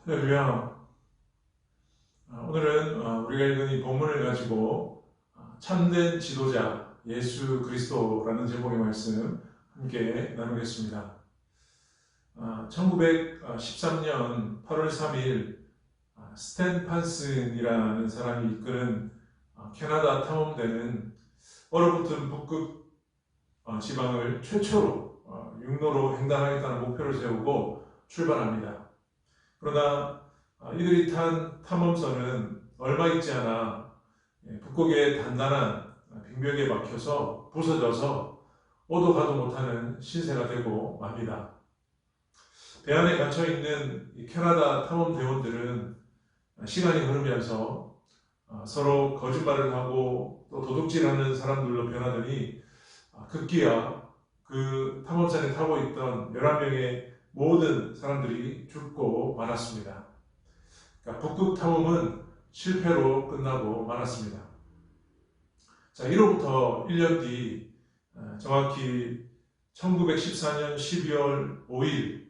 할렐루야. 오늘은 우리가 읽은 이 본문을 가지고 참된 지도자 예수 그리스도라는 제목의 말씀 함께 나누겠습니다. 1913년 8월 3일 스탠 판슨이라는 사람이 이끄는 캐나다 탐험대는 얼어붙은 북극 지방을 최초로 육로로 횡단하겠다는 목표를 세우고 출발합니다. 그러나 이들이 탄 탐험선은 얼마 있지 않아 북극의 단단한 빙벽에 막혀서 부서져서 오도 가도 못하는 신세가 되고 맙니다. 배 안에 갇혀있는 캐나다 탐험대원들은 시간이 흐르면서 서로 거짓말을 하고 또 도둑질하는 사람들로 변하더니 급기야 그 탐험선에 타고 있던 11명의 모든 사람들이 죽고 말았습니다. 그러니까 북극 탐험은 실패로 끝나고 말았습니다. 자, 이로부터 1년 뒤 정확히 1914년 12월 5일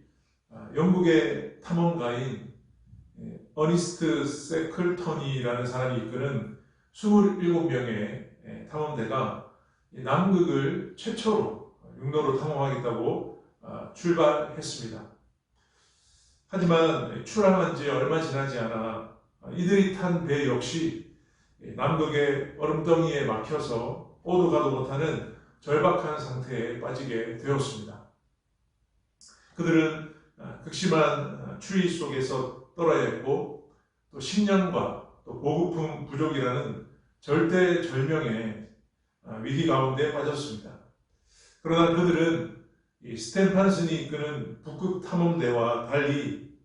영국의 탐험가인 어니스트 세클턴이라는 사람이 이끄는 27명의 탐험대가 남극을 최초로 육로로 탐험하겠다고 출발했습니다. 하지만 출항한 지 얼마 지나지 않아 이들이 탄 배 역시 남극의 얼음덩이에 막혀서 오도 가도 못하는 절박한 상태에 빠지게 되었습니다. 그들은 극심한 추위 속에서 떨어야 했고 또 식량과 또 보급품 부족이라는 절대절명의 위기 가운데 빠졌습니다. 그러나 그들은 이 스탠 판슨이 이끄는 북극 탐험대와 달리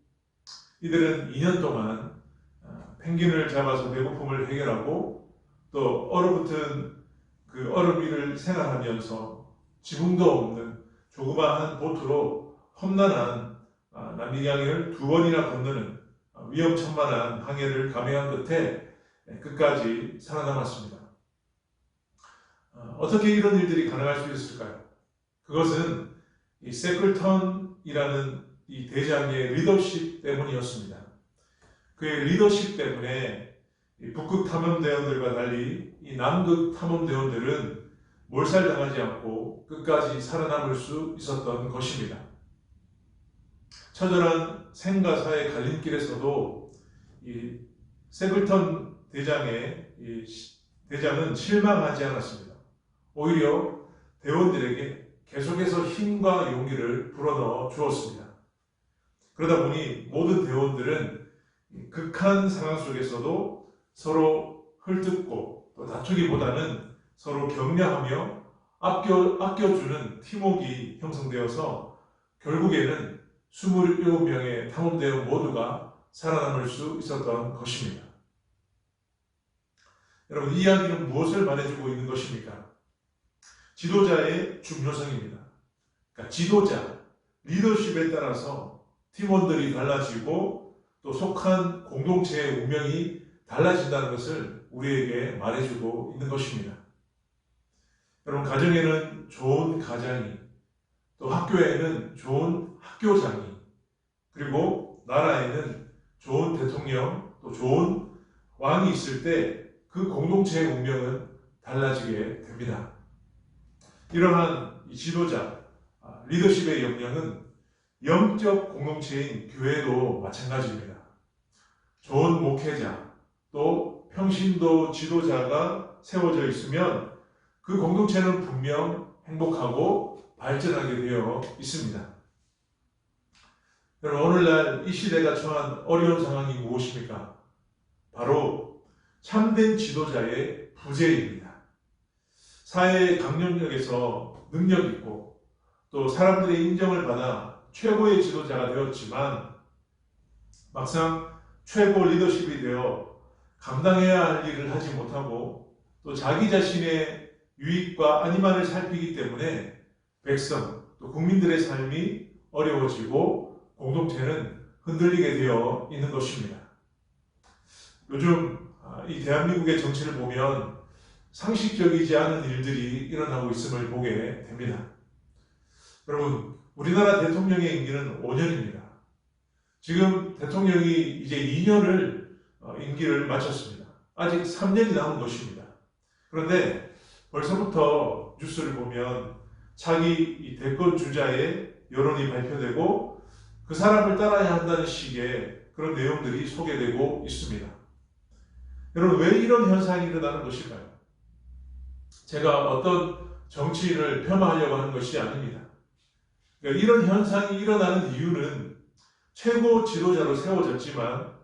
이들은 2년 동안 펭귄을 잡아서 배고픔을 해결하고 또 얼어붙은 그 얼음 위를 생활하면서 지붕도 없는 조그마한 보트로 험난한 남미양을 2번이나 건너는 위험천만한 항해를 감행한 끝에 끝까지 살아남았습니다. 어떻게 이런 일들이 가능할 수 있을까요? 그것은 이 세클턴이라는 이 대장의 리더십 때문이었습니다. 그의 리더십 때문에 이 북극 탐험대원들과 달리 이 남극 탐험대원들은 몰살당하지 않고 끝까지 살아남을 수 있었던 것입니다. 처절한 생과 사의 갈림길에서도 이 세클턴 대장은 실망하지 않았습니다. 오히려 대원들에게 계속해서 힘과 용기를 불어넣어 주었습니다. 그러다 보니 모든 대원들은 극한 상황 속에서도 서로 헐뜯고 또 다투기보다는 서로 격려하며 아껴주는 팀워크가 형성되어서 결국에는 27명의 탐험대원 모두가 살아남을 수 있었던 것입니다. 여러분, 이 이야기는 무엇을 말해주고 있는 것입니까? 지도자의 중요성입니다. 그러니까 지도자, 리더십에 따라서 팀원들이 달라지고 또 속한 공동체의 운명이 달라진다는 것을 우리에게 말해주고 있는 것입니다. 여러분, 가정에는 좋은 가장이, 또 학교에는 좋은 학교장이, 그리고 나라에는 좋은 대통령, 또 좋은 왕이 있을 때 그 공동체의 운명은 달라지게 됩니다. 이러한 지도자, 리더십의 역량은 영적 공동체인 교회도 마찬가지입니다. 좋은 목회자, 또 평신도 지도자가 세워져 있으면 그 공동체는 분명 행복하고 발전하게 되어 있습니다. 여러분, 오늘날 이 시대가 처한 어려운 상황이 무엇입니까? 바로 참된 지도자의 부재입니다. 사회의 강령력에서 능력 있고 또 사람들의 인정을 받아 최고의 지도자가 되었지만 막상 최고 리더십이 되어 감당해야 할 일을 하지 못하고 또 자기 자신의 유익과 안위만을 살피기 때문에 백성 또 국민들의 삶이 어려워지고 공동체는 흔들리게 되어 있는 것입니다. 요즘 이 대한민국의 정치를 보면 상식적이지 않은 일들이 일어나고 있음을 보게 됩니다. 여러분, 우리나라 대통령의 임기는 5년입니다. 지금 대통령이 이제 2년을 임기를 마쳤습니다. 아직 3년이 남은 것입니다. 그런데 벌써부터 뉴스를 보면 차기 이 대권 주자의 여론이 발표되고 그 사람을 따라야 한다는 식의 그런 내용들이 소개되고 있습니다. 여러분, 왜 이런 현상이 일어나는 것일까요? 제가 어떤 정치인을 폄하하려고 하는 것이 아닙니다. 그러니까 이런 현상이 일어나는 이유는 최고 지도자로 세워졌지만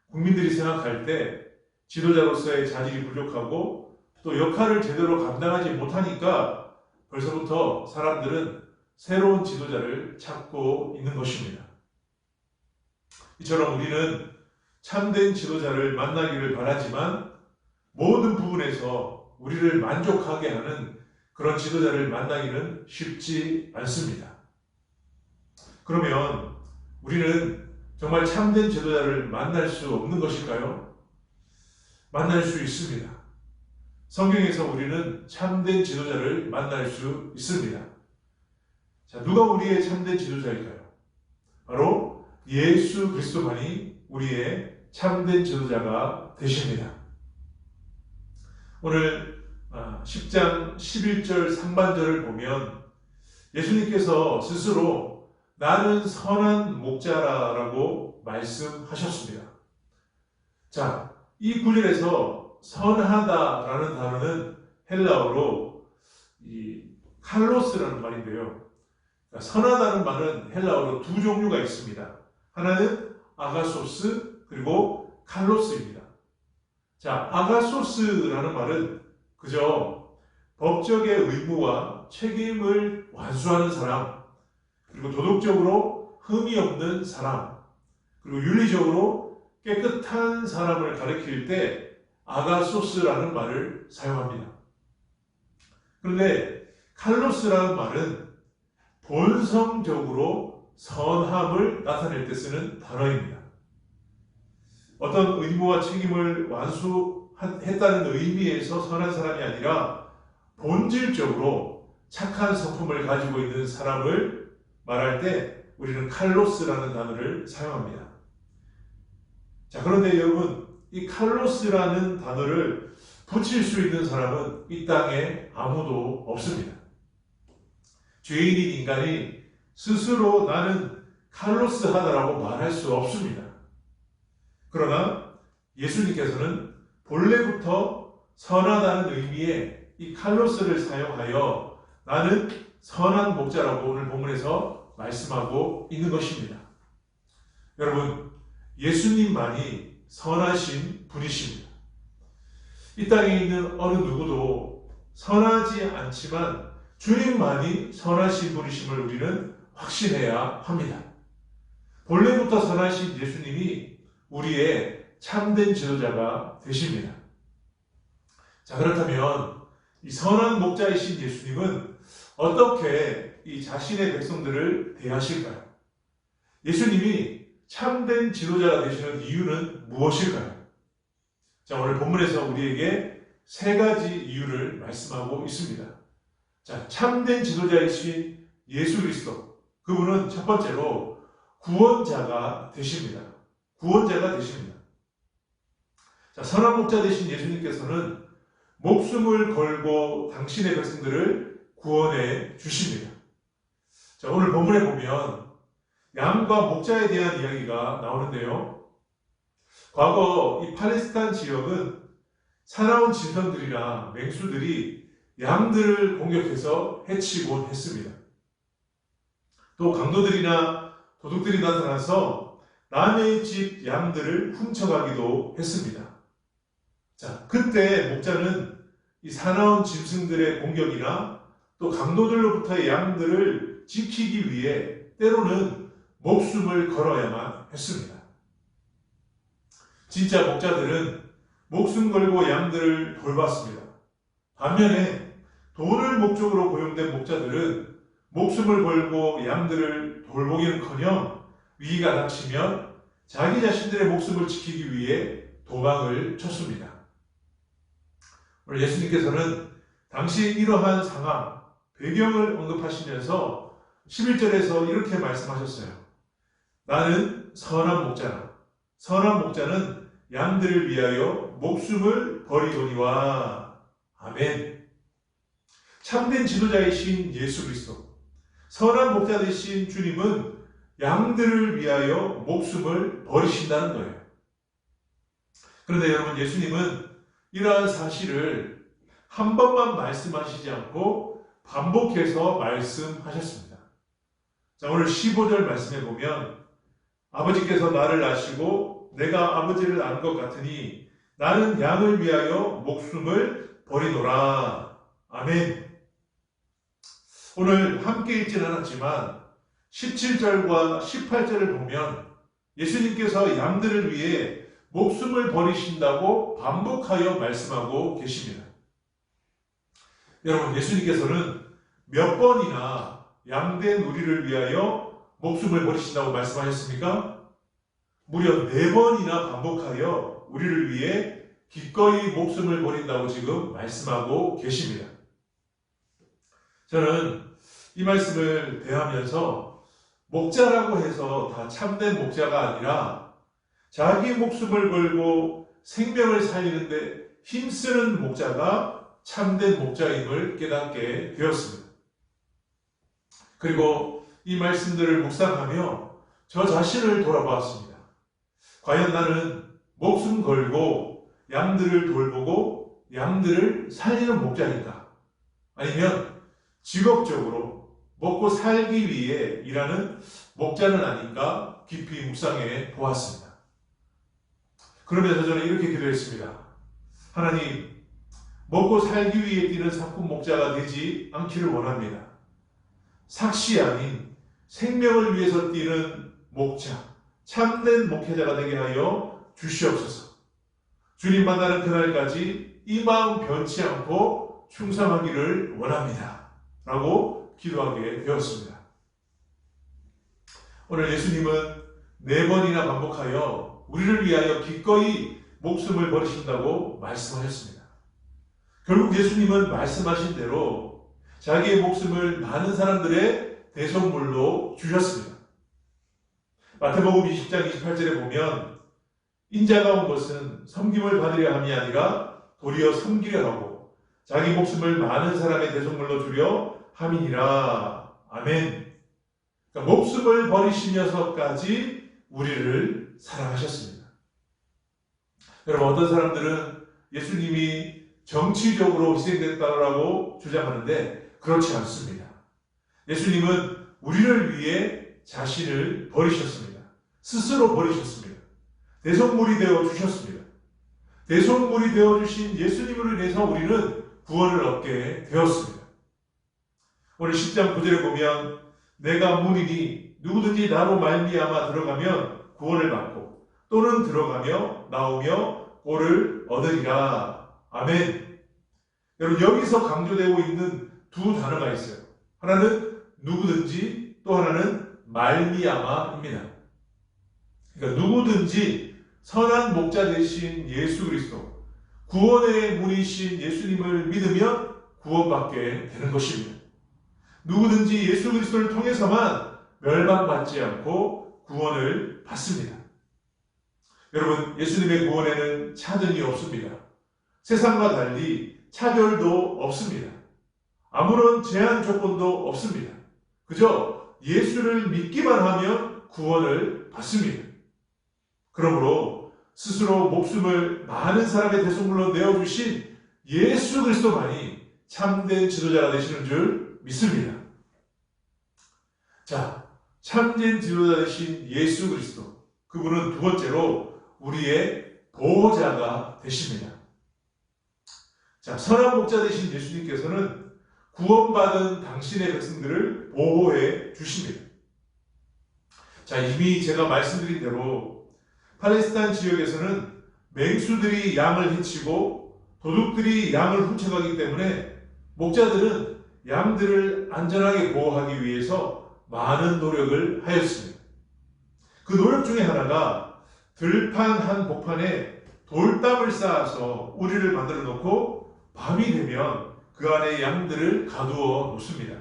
국민들이 생각할 때 지도자로서의 자질이 부족하고 또 역할을 제대로 감당하지 못하니까 벌써부터 사람들은 새로운 지도자를 찾고 있는 것입니다. 이처럼 우리는 참된 지도자를 만나기를 바라지만 모든 부분에서 우리를 만족하게 하는 그런 지도자를 만나기는 쉽지 않습니다. 그러면 우리는 정말 참된 지도자를 만날 수 없는 것일까요? 만날 수 있습니다. 성경에서 우리는 참된 지도자를 만날 수 있습니다. 자, 누가 우리의 참된 지도자일까요? 바로 예수 그리스도만이 우리의 참된 지도자가 되십니다. 오늘 10장 11절 상반절을 보면 예수님께서 스스로 나는 선한 목자라고 말씀하셨습니다. 자, 이 구절에서 선하다라는 단어는 헬라어로 칼로스라는 말인데요. 선하다는 말은 헬라어로 두 종류가 있습니다. 하나는 아가소스 그리고 칼로스입니다. 자, 아가소스라는 말은 그저 법적의 의무와 책임을 완수하는 사람, 그리고 도덕적으로 흠이 없는 사람, 그리고 윤리적으로 깨끗한 사람을 가리킬 때 아가소스라는 말을 사용합니다. 그런데 칼로스라는 말은 본성적으로 선함을 나타낼 때 쓰는 단어입니다. 어떤 의무와 책임을 완수했다는 의미에서 선한 사람이 아니라 본질적으로 착한 성품을 가지고 있는 사람을 말할 때 우리는 칼로스라는 단어를 사용합니다. 자, 그런데 여러분, 이 칼로스라는 단어를 붙일 수 있는 사람은 이 땅에 아무도 없습니다. 죄인인 인간이 스스로 나는 칼로스하다라고 말할 수 없습니다. 그러나 예수님께서는 본래부터 선하다는 의미의 이 칼로스를 사용하여 나는 선한 목자라고 오늘 본문에서 말씀하고 있는 것입니다. 여러분, 예수님만이 선하신 분이십니다. 이 땅에 있는 어느 누구도 선하지 않지만 주님만이 선하신 분이심을 우리는 확신해야 합니다. 본래부터 선하신 예수님이 우리의 참된 지도자가 되십니다. 자, 그렇다면 이 선한 목자이신 예수님은 어떻게 이 자신의 백성들을 대하실까요? 예수님이 참된 지도자가 되시는 이유는 무엇일까요? 자, 오늘 본문에서 우리에게 세 가지 이유를 말씀하고 있습니다. 자, 참된 지도자이신 예수 그리스도, 그분은 첫 번째로 구원자가 되십니다. 구원자가 되십니다. 자, 선한 목자 되신 예수님께서는 목숨을 걸고 당신의 백성들을 구원해 주십니다. 자, 오늘 본문에 보면 양과 목자에 대한 이야기가 나오는데요. 과거 이 팔레스타인 지역은 사나운 짐승들이나 맹수들이 양들을 공격해서 해치곤 했습니다. 또 강도들이나 도둑들이 나타나서 남의 집 양들을 훔쳐가기도 했습니다. 자, 그때 목자는 이 사나운 짐승들의 공격이나 또 강도들로부터의 양들을 지키기 위해 때로는 목숨을 걸어야만 했습니다. 진짜 목자들은 목숨 걸고 양들을 돌봤습니다. 반면에 돈을 목적으로 고용된 목자들은 목숨을 걸고 양들을 돌보기는커녕 위기가 닥치면 자기 자신들의 목숨을 지키기 위해 도망을 쳤습니다. 오늘 예수님께서는 당시 이러한 상황, 배경을 언급하시면서 11절에서 이렇게 말씀하셨어요. 나는 선한 목자라. 선한 목자는 양들을 위하여 목숨을 버리거니와. 아멘. 참된 지도자이신 예수 그리스도, 선한 목자 되신 주님은 양들을 위하여 목숨을 버리신다는 거예요. 그런데 여러분, 예수님은 이러한 사실을 한 번만 말씀하시지 않고 반복해서 말씀하셨습니다. 자, 오늘 15절 말씀해 보면 아버지께서 나를 아시고 내가 아버지를 안 것 같으니 나는 양을 위하여 목숨을 버리노라. 아멘. 오늘 함께 읽진 않았지만 17절과 18절을 보면 예수님께서 양들을 위해 목숨을 버리신다고 반복하여 말씀하고 계십니다. 여러분, 예수님께서는 몇 번이나 양된 우리를 위하여 목숨을 버리신다고 말씀하셨습니까? 무려 4번이나 반복하여 우리를 위해 기꺼이 목숨을 버린다고 지금 말씀하고 계십니다. 저는 이 말씀을 대하면서 목자라고 해서 다 참된 목자가 아니라 자기 목숨을 걸고 생명을 살리는데 힘쓰는 목자가 참된 목자임을 깨닫게 되었습니다. 그리고 이 말씀들을 묵상하며 저 자신을 돌아보았습니다. 과연 나는 목숨 걸고 양들을 돌보고 양들을 살리는 목자인가? 아니면 직업적으로 먹고 살기 위해 일하는 목자는 아닌가 깊이 묵상해 보았습니다. 그러면서 저는 이렇게 기도했습니다. 하나님, 먹고 살기 위해 뛰는 사꾼 목자가 되지 않기를 원합니다. 삭시 아닌 생명을 위해서 뛰는 목자, 참된 목회자가 되게 하여 주시옵소서. 주님 만나는 그날까지 이 마음 변치 않고 충성하기를 원합니다. 라고 기도하게 되었습니다. 오늘 예수님은 4번이나 반복하여 우리를 위하여 기꺼이 목숨을 버리신다고 말씀하셨습니다. 결국 예수님은 말씀하신 대로 자기의 목숨을 많은 사람들의 대속물로 주셨습니다. 마태복음 20장 28절에 보면 인자가 온 것은 섬김을 받으려 함이 아니라 도리어 섬기려 하고 자기 목숨을 많은 사람의 대속물로 주려 함이니라. 아멘. 그러니까 목숨을 버리시면서까지 우리를 사랑하셨습니다. 여러분, 어떤 사람들은 예수님이 정치적으로 희생됐다고 주장하는데 그렇지 않습니다. 예수님은 우리를 위해 자신을 버리셨습니다. 스스로 버리셨습니다. 대속물이 되어 주셨습니다. 대속물이 되어 주신 예수님으로 인해서 우리는 구원을 얻게 되었습니다. 오늘 10장 9절에 보면 내가 문이니 누구든지 나로 말미암아 들어가면 구원을 받고 또는 들어가며 나오며 꼴을 얻으리라. 아멘. 여러분, 여기서 강조되고 있는 두 단어가 있어요. 하나는 누구든지, 또 하나는 말미암아입니다. 그러니까 누구든지 선한 목자 되신 예수 그리스도, 구원의 문이신 예수님을 믿으면 구원받게 되는 것입니다. 누구든지 예수 그리스도를 통해서만 멸망받지 않고 구원을 받습니다. 여러분, 예수님의 구원에는 차등이 없습니다. 세상과 달리 차별도 없습니다. 아무런 제한 조건도 없습니다. 그저 예수를 믿기만 하면 구원을 받습니다. 그러므로 스스로 목숨을 많은 사람의 대속물로 내어주신 예수 그리스도만이 참된 지도자가 되시는 줄 믿습니다. 자, 참된 지도자 되신 예수 그리스도, 그분은 두 번째로 우리의 보호자가 되십니다. 자, 선한 목자 되신 예수님께서는 구원받은 당신의 백성들을 보호해 주십니다. 자, 이미 제가 말씀드린 대로 팔레스타인 지역에서는 맹수들이 양을 해치고 도둑들이 양을 훔쳐가기 때문에 목자들은 양들을 안전하게 보호하기 위해서 많은 노력을 하였습니다. 그 노력 중에 하나가 들판 한 복판에 돌담을 쌓아서 우리를 만들어 놓고 밤이 되면 그 안에 양들을 가두어 놓습니다.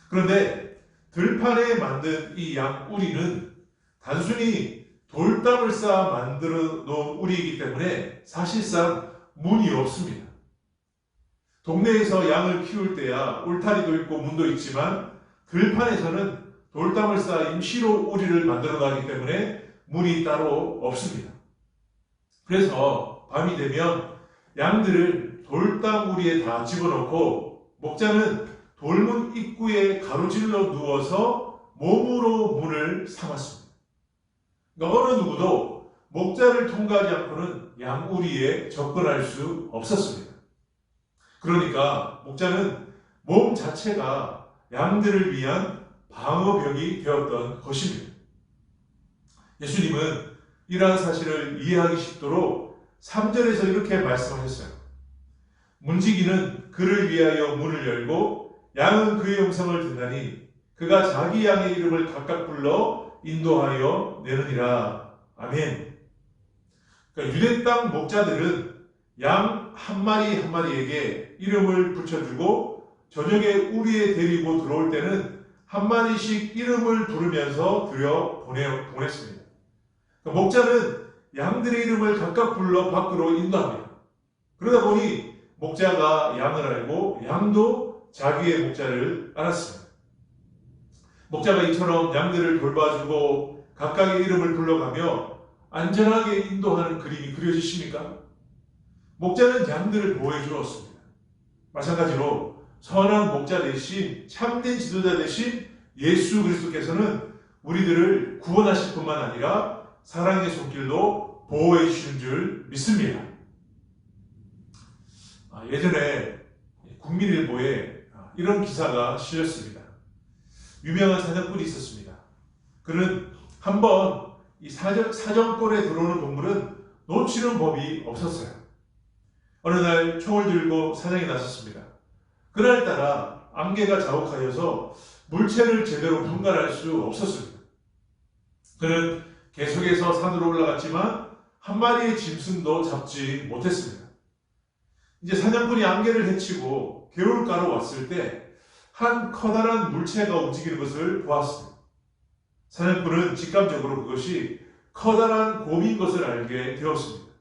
그런데 들판에 만든 이 양 우리는 단순히 돌담을 쌓아 만들어 놓은 우리이기 때문에 사실상 문이 없습니다. 동네에서 양을 키울 때야 울타리도 있고 문도 있지만 들판에서는 돌담을 쌓아 임시로 우리를 만들어 놨기 때문에 문이 따로 없습니다. 그래서 밤이 되면 양들을 돌담 우리에 다 집어넣고 목자는 돌문 입구에 가로질러 누워서 몸으로 문을 삼았습니다. 그러니까 어느 누구도 목자를 통과하지 않고는 양우리에 접근할 수 없었습니다. 그러니까 목자는 몸 자체가 양들을 위한 방어벽이 되었던 것입니다. 예수님은 이러한 사실을 이해하기 쉽도록 3절에서 이렇게 말씀하셨어요. 문지기는 그를 위하여 문을 열고 양은 그의 음성을 듣나니 그가 자기 양의 이름을 각각 불러 인도하여 내느니라. 아멘. 그러니까 유대 땅 목자들은 양 한 마리 한 마리에게 이름을 붙여주고 저녁에 우리에 데리고 들어올 때는 한 마리씩 이름을 부르면서 보냈습니다. 그러니까 목자는 양들의 이름을 각각 불러 밖으로 인도합니다. 그러다 보니 목자가 양을 알고 양도 자기의 목자를 알았습니다. 목자가 이처럼 양들을 돌봐주고 각각의 이름을 불러가며 안전하게 인도하는 그림이 그려지십니까? 목자는 양들을 보호해 주었습니다. 마찬가지로 선한 목자 대신 참된 지도자 대신 예수 그리스도께서는 우리들을 구원하실 뿐만 아니라 사랑의 손길로 보호해 주시는 줄 믿습니다. 예전에 국민일보에 이런 기사가 실렸습니다. 유명한 사냥꾼이 있었습니다. 그는 한번 이 사정골에 들어오는 동물은 놓치는 법이 없었어요. 어느 날 총을 들고 사냥에 나섰습니다. 그날따라 안개가 자욱하여서 물체를 제대로 분간할 수 없었습니다. 그는 계속해서 산으로 올라갔지만 한 마리의 짐승도 잡지 못했습니다. 이제 사냥꾼이 안개를 헤치고 개울가로 왔을 때 한 커다란 물체가 움직이는 것을 보았습니다. 사냥꾼은 직감적으로 그것이 커다란 곰인 것을 알게 되었습니다.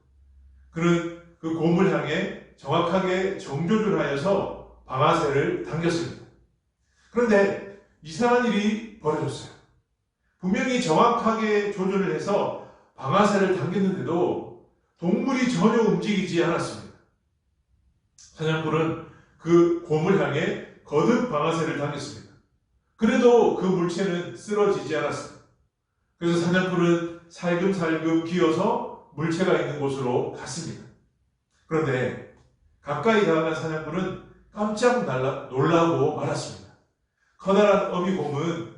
그는 그 곰을 향해 정확하게 정조준하여서 방아쇠를 당겼습니다. 그런데 이상한 일이 벌어졌어요. 분명히 정확하게 조준을 해서 방아쇠를 당겼는데도 동물이 전혀 움직이지 않았습니다. 사냥꾼은 그 곰을 향해 거듭 방아쇠를 당겼습니다. 그래도 그 물체는 쓰러지지 않았습니다. 그래서 사냥꾼은 살금살금 기어서 물체가 있는 곳으로 갔습니다. 그런데 가까이 다가간 사냥꾼은 깜짝 놀라고 말았습니다. 커다란 어미곰은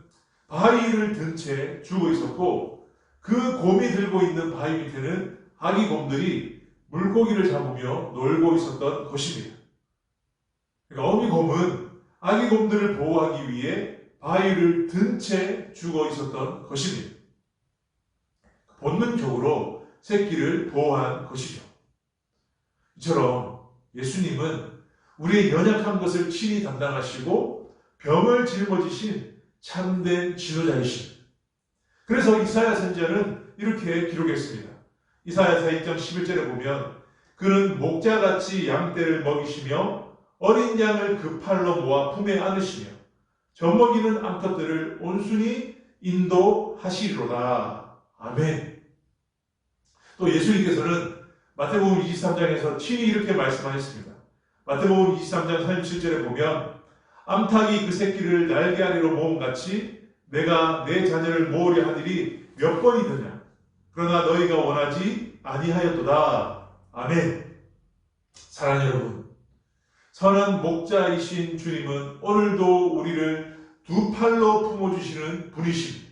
바위를 든 채 죽어 있었고 그 곰이 들고 있는 바위 밑에는 아기 곰들이 물고기를 잡으며 놀고 있었던 것입니다. 그러니까 어미곰은 아기 곰들을 보호하기 위해 바위를 든 채 죽어 있었던 것입니다. 본능적으로 새끼를 보호한 것이죠. 이처럼 예수님은 우리의 연약한 것을 친히 담당하시고 병을 짊어지신 참된 지도자이십니다. 그래서 이사야 선지자는 이렇게 기록했습니다. 이사야서 2장 11절에 보면 그는 목자같이 양떼를 먹이시며 어린 양을 그 팔로 모아 품에 안으시며 젖먹이는 암컷들을 온순히 인도하시리로다. 아멘. 또 예수님께서는 마태복음 23장에서 친히 이렇게 말씀하셨습니다. 마태복음 23장 37절에 보면 암탉이 그 새끼를 날개 아래로 모음같이 내가 내 자녀를 모으려 하늘이 몇 번이더냐. 그러나 너희가 원하지 아니하였도다. 아멘. 사랑하는 여러분, 선한 목자이신 주님은 오늘도 우리를 두 팔로 품어주시는 분이십니다.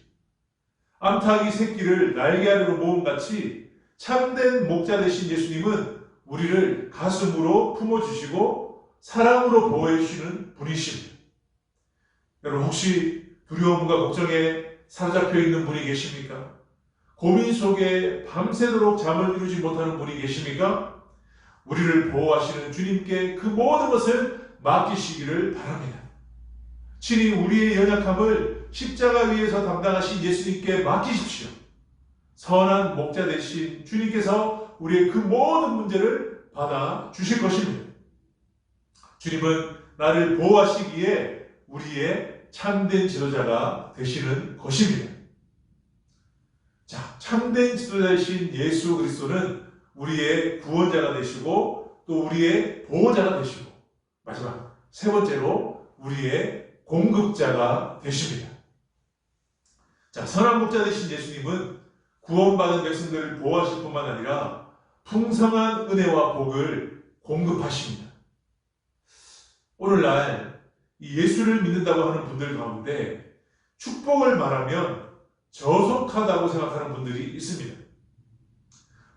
암탉이 새끼를 날개 아래로 모음같이 참된 목자 되신 예수님은 우리를 가슴으로 품어주시고 사랑으로 보호해주시는 분이십니다. 여러분 혹시 두려움과 걱정에 사로잡혀 있는 분이 계십니까? 고민 속에 밤새도록 잠을 이루지 못하는 분이 계십니까? 우리를 보호하시는 주님께 그 모든 것을 맡기시기를 바랍니다. 친히 우리의 연약함을 십자가 위에서 담당하신 예수님께 맡기십시오. 선한 목자 되신 주님께서 우리의 그 모든 문제를 받아 주실 것입니다. 주님은 나를 보호하시기에 우리의 참된 지도자가 되시는 것입니다. 자, 참된 지도자이신 예수 그리스도는 우리의 구원자가 되시고 또 우리의 보호자가 되시고 마지막 세 번째로 우리의 공급자가 되십니다. 자, 선한 목자 되신 예수님은 구원받은 백성들을 보호하실 뿐만 아니라 풍성한 은혜와 복을 공급하십니다. 오늘날 이 예수를 믿는다고 하는 분들 가운데 축복을 말하면 저속하다고 생각하는 분들이 있습니다.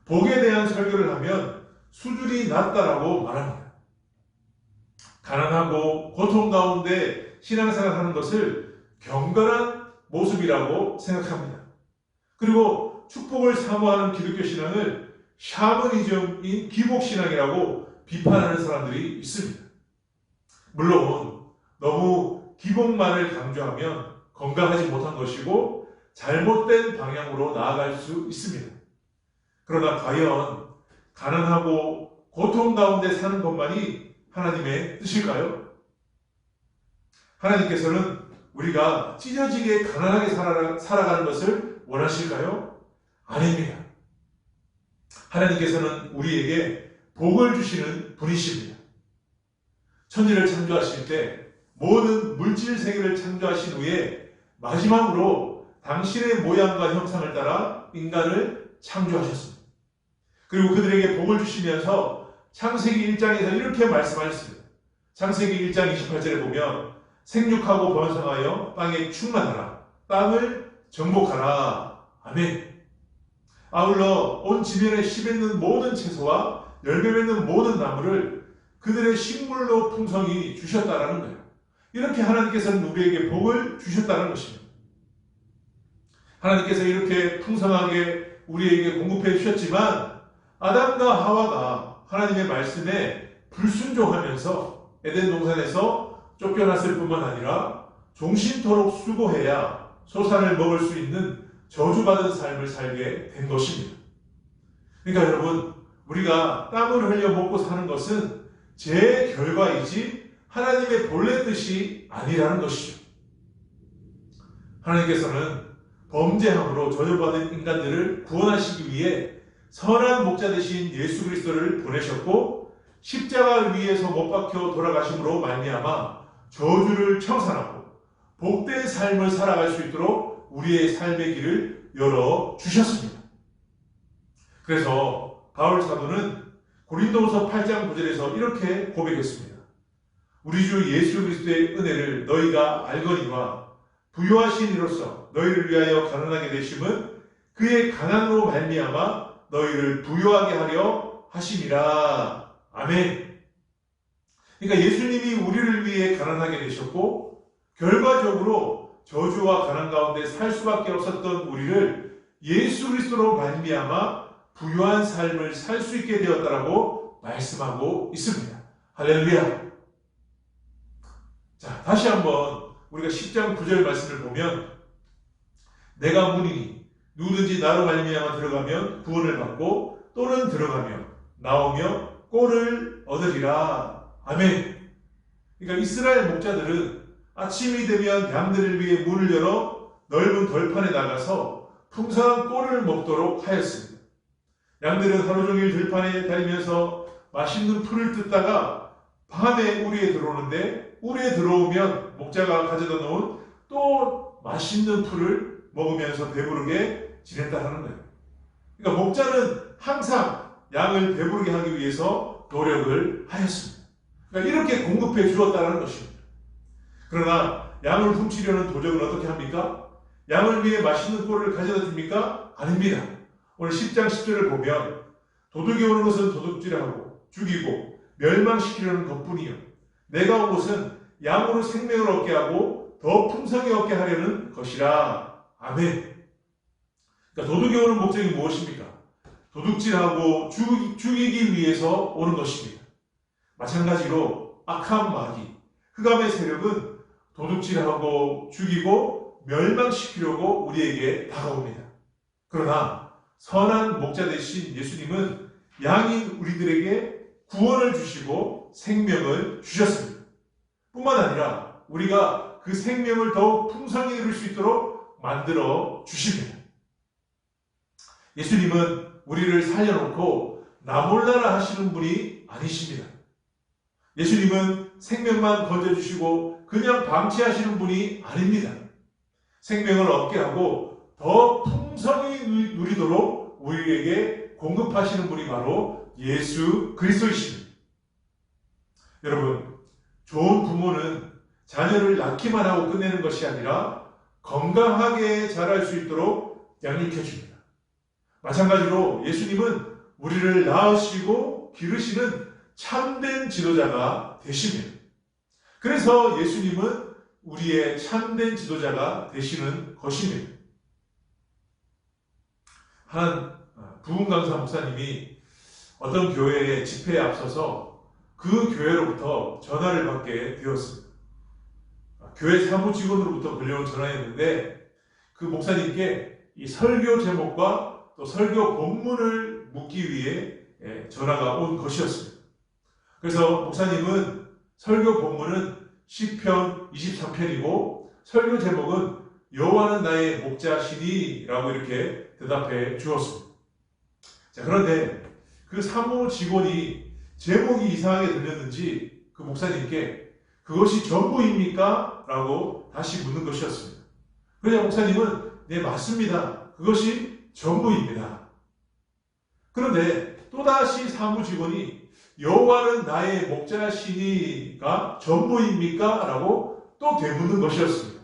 복에 대한 설교를 하면 수준이 낮다라고 말합니다. 가난하고 고통 가운데 신앙생활하는 것을 경건한 모습이라고 생각합니다. 그리고 축복을 사모하는 기독교 신앙을 샤머니즘인 기복신앙이라고 비판하는 사람들이 있습니다. 물론 너무 기복만을 강조하면 건강하지 못한 것이고 잘못된 방향으로 나아갈 수 있습니다. 그러나 과연 가난하고 고통 가운데 사는 것만이 하나님의 뜻일까요? 하나님께서는 우리가 찢어지게 가난하게 살아가는 것을 원하실까요? 아닙니다. 하나님께서는 우리에게 복을 주시는 분이십니다. 천지를 창조하실 때 모든 물질 세계를 창조하신 후에 마지막으로 당신의 모양과 형상을 따라 인간을 창조하셨습니다. 그리고 그들에게 복을 주시면서 창세기 1장에서 이렇게 말씀하셨습니다. 창세기 1장 28절에 보면 생육하고 번성하여 땅에 충만하라. 땅을 정복하라. 아멘. 아울러 온 지면에 씨 맺는 모든 채소와 열매 맺는 모든 나무를 그들의 식물로 풍성히 주셨다라는 거예요. 이렇게 하나님께서는 우리에게 복을 주셨다는 것입니다. 하나님께서 이렇게 풍성하게 우리에게 공급해 주셨지만 아담과 하와가 하나님의 말씀에 불순종하면서 에덴 동산에서 쫓겨났을 뿐만 아니라 종신토록 수고해야 소산을 먹을 수 있는 저주받은 삶을 살게 된 것입니다. 그러니까 여러분, 우리가 땀을 흘려 먹고 사는 것은 제 결과이지 하나님의 본래 뜻이 아니라는 것이죠. 하나님께서는 범죄함으로 저주받은 인간들을 구원하시기 위해 선한 목자 되신 예수 그리스도를 보내셨고 십자가 위에서 못 박혀 돌아가심으로 말미암아 저주를 청산하고 복된 삶을 살아갈 수 있도록 우리의 삶의 길을 열어 주셨습니다. 그래서 바울 사도는 고린도후서 8장 9절에서 이렇게 고백했습니다. 우리 주 예수 그리스도의 은혜를 너희가 알거니와 부요하신 이로써 너희를 위하여 가난하게 되심은 그의 가난으로 말미암아 너희를 부요하게 하려 하심이라. 아멘. 그러니까 예수님이 우리를 위해 가난하게 되셨고 결과적으로 저주와 가난 가운데 살 수밖에 없었던 우리를 예수 그리스도로 말미암아 부유한 삶을 살 수 있게 되었다라고 말씀하고 있습니다. 할렐루야. 자, 다시 한번 우리가 10장 9절 말씀을 보면 내가 문이니 누구든지 나로 말미암아 들어가면 구원을 받고 또는 들어가며 나오며 꼴을 얻으리라. 아멘. 그러니까 이스라엘 목자들은 아침이 되면 양들을 위해 문을 열어 넓은 들판에 나가서 풍성한 꼴을 먹도록 하였습니다. 양들은 하루 종일 들판에 다니면서 맛있는 풀을 뜯다가 밤에 우리에 들어오는데 우리에 들어오면 목자가 가져다 놓은 또 맛있는 풀을 먹으면서 배부르게 지낸다 하는 거예요. 그러니까 목자는 항상 양을 배부르게 하기 위해서 노력을 하였습니다. 그러니까 이렇게 공급해 주었다는 것입니다. 그러나 양을 훔치려는 도적은 어떻게 합니까? 양을 위해 맛있는 꼴을 가져다 줍니까? 아닙니다. 오늘 10장 10절을 보면 도둑이 오는 것은 도둑질하고 죽이고 멸망시키려는 것뿐이요 내가 온 것은 양으로 생명을 얻게 하고 더 풍성히 얻게 하려는 것이라. 아멘. 그러니까 도둑이 오는 목적이 무엇입니까? 도둑질하고 죽이기 위해서 오는 것입니다. 마찬가지로 악한 마귀, 흑암의 세력은 도둑질하고 죽이고 멸망시키려고 우리에게 다가옵니다. 그러나 선한 목자 되신 예수님은 양인 우리들에게 구원을 주시고 생명을 주셨습니다. 뿐만 아니라 우리가 그 생명을 더욱 풍성히 누릴 수 있도록 만들어 주십니다. 예수님은 우리를 살려놓고 나몰라라 하시는 분이 아니십니다. 예수님은 생명만 건져주시고 그냥 방치하시는 분이 아닙니다. 생명을 얻게 하고 더 풍성히 누리도록 우리에게 공급하시는 분이 바로 예수 그리스도이십니다. 여러분, 좋은 부모는 자녀를 낳기만 하고 끝내는 것이 아니라 건강하게 자랄 수 있도록 양육해 줍니다. 마찬가지로 예수님은 우리를 낳으시고 기르시는 참된 지도자가 되십니다. 그래서 예수님은 우리의 참된 지도자가 되시는 것입니다. 한 부흥 강사 목사님이 어떤 교회의 집회에 앞서서 그 교회로부터 전화를 받게 되었습니다. 교회 사무 직원으로부터 걸려온 전화였는데 그 목사님께 이 설교 제목과 또 설교 본문을 묻기 위해 전화가 온 것이었습니다. 그래서 목사님은 설교 본문은 시편 23편이고 설교 제목은 여호와는 나의 목자시니 라고 이렇게 대답해 주었습니다. 자, 그런데 그 사무 직원이 제목이 이상하게 들렸는지 그 목사님께 그것이 전부입니까? 라고 다시 묻는 것이었습니다. 그러자 목사님은 네, 맞습니다. 그것이 전부입니다. 그런데 또다시 사무 직원이 여호와는 나의 목자시니가 전부입니까? 라고 또 되묻는 것이었습니다.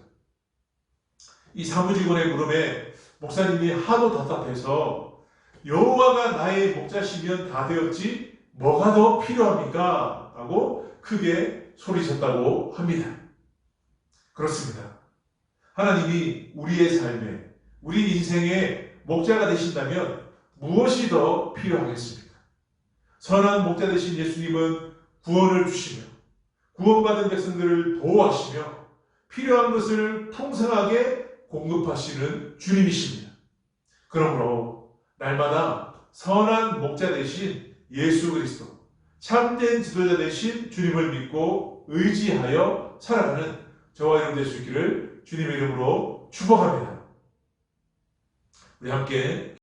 이 사무직원의 물음에 목사님이 하도 답답해서 여호와가 나의 목자시면 다 되었지 뭐가 더 필요합니까? 라고 크게 소리쳤다고 합니다. 그렇습니다. 하나님이 우리의 삶에, 우리 인생의 목자가 되신다면 무엇이 더 필요하겠습니까? 선한 목자 되신 예수님은 구원을 주시며 구원받은 백성들을 보호하시며 필요한 것을 풍성하게 공급하시는 주님이십니다. 그러므로 날마다 선한 목자 되신 예수 그리스도, 참된 지도자 되신 주님을 믿고 의지하여 살아가는 저와 여러분 될 수 있기를 주님의 이름으로 축복합니다. 우리 함께